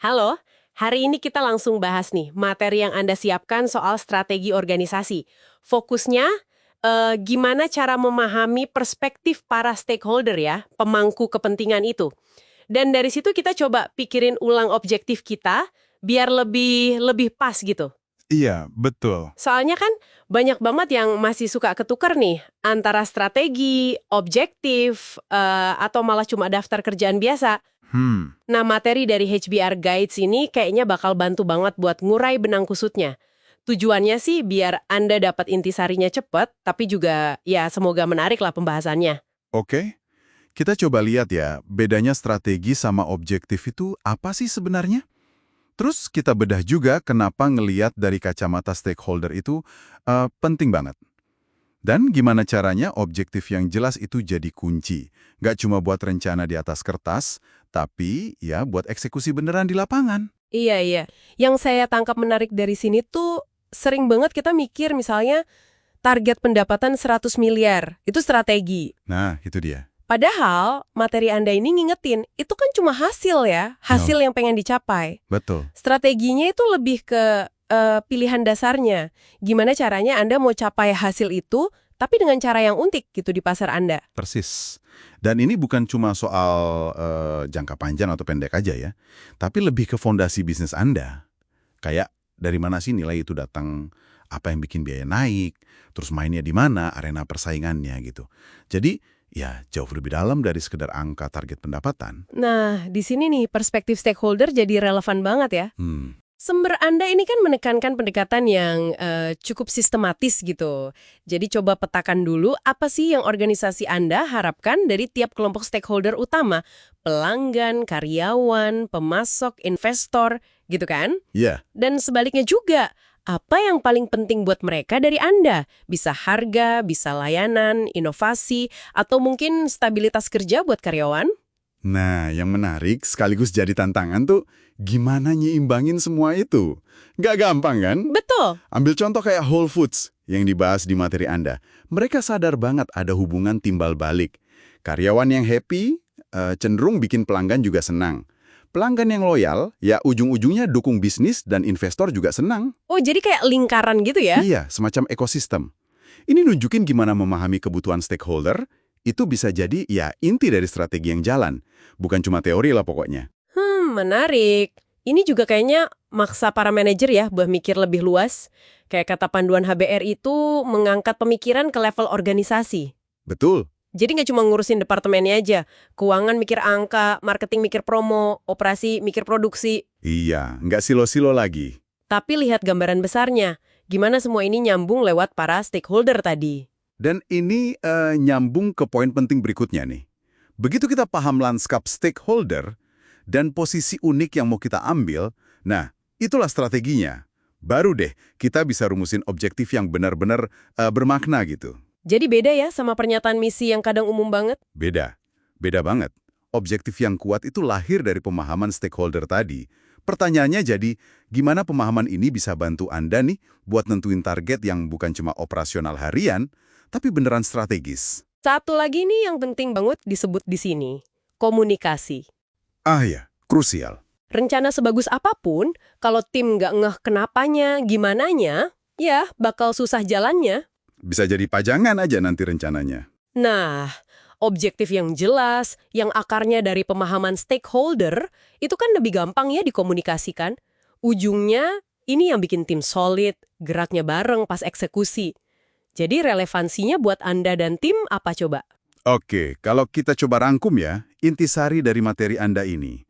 Halo, hari ini kita langsung bahas nih materi yang Anda siapkan soal strategi organisasi. Fokusnya gimana cara memahami perspektif para stakeholder ya, pemangku kepentingan itu. Dan dari situ kita coba pikirin ulang objektif kita biar lebih lebih pas gitu. Iya, betul. Soalnya kan banyak banget yang masih suka ketukar nih antara strategi, objektif, atau malah cuma daftar kerjaan biasa. Hmm, Nah, materi dari HBR Guides ini kayaknya bakal bantu banget buat ngurai benang kusutnya. Tujuannya sih biar Anda dapat intisarinya cepat, tapi juga ya semoga menarik lah pembahasannya. oke. Kita coba lihat ya, bedanya strategi sama objektif itu apa sih sebenarnya? Terus kita bedah juga kenapa ngeliat dari kacamata stakeholder itu penting banget. Dan gimana caranya objektif yang jelas itu jadi kunci. Nggak cuma buat rencana di atas kertas, tapi ya buat eksekusi beneran di lapangan. Iya, iya. Yang saya tangkap menarik dari sini tuh sering banget kita mikir misalnya target pendapatan 100 miliar, itu strategi. Nah, itu dia. Padahal materi Anda ini ngingetin, itu kan cuma hasil ya, hasil yang pengen dicapai. Betul. Strateginya itu lebih ke pilihan dasarnya. Gimana caranya Anda mau capai hasil itu, tapi dengan cara yang unik gitu di pasar Anda. Persis. Dan ini bukan cuma soal jangka panjang atau pendek aja ya, tapi lebih ke fondasi bisnis Anda. Kayak dari mana sih nilai itu datang, apa yang bikin biaya naik, terus mainnya di mana, arena persaingannya gitu. Jadi ya jauh lebih dalam dari sekedar angka target pendapatan. Nah, di sini nih perspektif stakeholder jadi relevan banget ya. Hmm, Sumber Anda ini kan menekankan pendekatan yang cukup sistematis gitu. Jadi coba petakan dulu apa sih yang organisasi Anda harapkan dari tiap kelompok stakeholder utama. Pelanggan, karyawan, pemasok, investor, gitu kan? ya. Dan sebaliknya juga, apa yang paling penting buat mereka dari Anda? Bisa harga, bisa layanan, inovasi, atau mungkin stabilitas kerja buat karyawan? Nah, yang menarik sekaligus jadi tantangan tuh gimana nyiimbangin semua itu. Nggak gampang kan? Betul. Ambil contoh kayak Whole Foods yang dibahas di materi Anda. Mereka sadar banget ada hubungan timbal balik. Karyawan yang happy cenderung bikin pelanggan juga senang. Pelanggan yang loyal, ya ujung-ujungnya dukung bisnis dan investor juga senang. Oh, jadi kayak lingkaran gitu ya? Iya, semacam ekosistem. Ini nunjukin gimana memahami kebutuhan stakeholder, itu bisa jadi ya inti dari strategi yang jalan. Bukan cuma teori lah pokoknya. Menarik. Ini juga kayaknya maksa para manajer ya buat mikir lebih luas. Kayak kata panduan HBR itu mengangkat pemikiran ke level organisasi. Betul. Jadi nggak cuma ngurusin departemennya aja. Keuangan mikir angka, marketing mikir promo, operasi mikir produksi. Iya, nggak silo-silo lagi. Tapi lihat gambaran besarnya. Gimana semua ini nyambung lewat para stakeholder tadi. Dan ini nyambung ke poin penting berikutnya nih. Begitu kita paham lanskap stakeholder dan posisi unik yang mau kita ambil, nah itulah strateginya. Baru deh kita bisa rumusin objektif yang benar-benar bermakna gitu. Jadi beda ya sama pernyataan misi yang kadang umum banget? Beda. Beda banget. Objektif yang kuat itu lahir dari pemahaman stakeholder tadi. Pertanyaannya jadi, gimana pemahaman ini bisa bantu Anda nih buat nentuin target yang bukan cuma operasional harian, tapi beneran strategis? Satu lagi nih yang penting banget disebut di sini. Komunikasi. Ah ya, krusial. Rencana sebagus apapun, kalau tim nggak ngeh kenapanya, gimananya, ya bakal susah jalannya. Bisa jadi pajangan aja nanti rencananya. Nah, objektif yang jelas, yang akarnya dari pemahaman stakeholder, itu kan lebih gampang ya dikomunikasikan. Ujungnya, ini yang bikin tim solid, geraknya bareng pas eksekusi. Jadi relevansinya buat Anda dan tim apa coba? Oke, kalau kita coba rangkum ya, intisari dari materi Anda ini.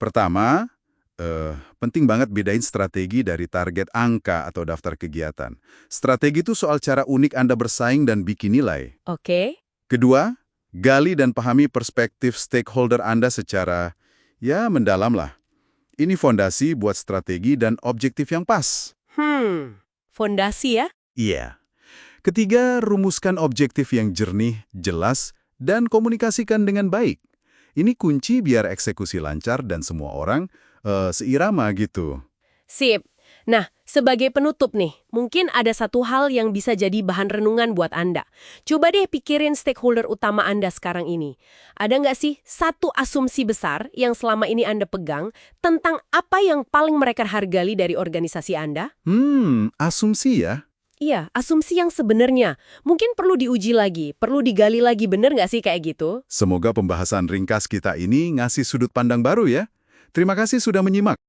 Pertama, penting banget bedain strategi dari target angka atau daftar kegiatan. Strategi itu soal cara unik Anda bersaing dan bikin nilai. Oke. Kedua, gali dan pahami perspektif stakeholder Anda secara, ya, mendalam lah. Ini fondasi buat strategi dan objektif yang pas. Fondasi ya? Iya. Ketiga, rumuskan objektif yang jernih, jelas, dan komunikasikan dengan baik. Ini kunci biar eksekusi lancar dan semua orang seirama gitu. Sip. Nah, Sebagai penutup nih, mungkin ada satu hal yang bisa jadi bahan renungan buat Anda. Coba deh pikirin stakeholder utama Anda sekarang ini. Ada nggak sih satu asumsi besar yang selama ini Anda pegang tentang apa yang paling mereka hargai dari organisasi Anda? Asumsi ya. Iya, asumsi yang sebenarnya. Mungkin perlu diuji lagi, perlu digali lagi, bener nggak sih kayak gitu? Semoga pembahasan ringkas kita ini ngasih sudut pandang baru ya. Terima kasih sudah menyimak.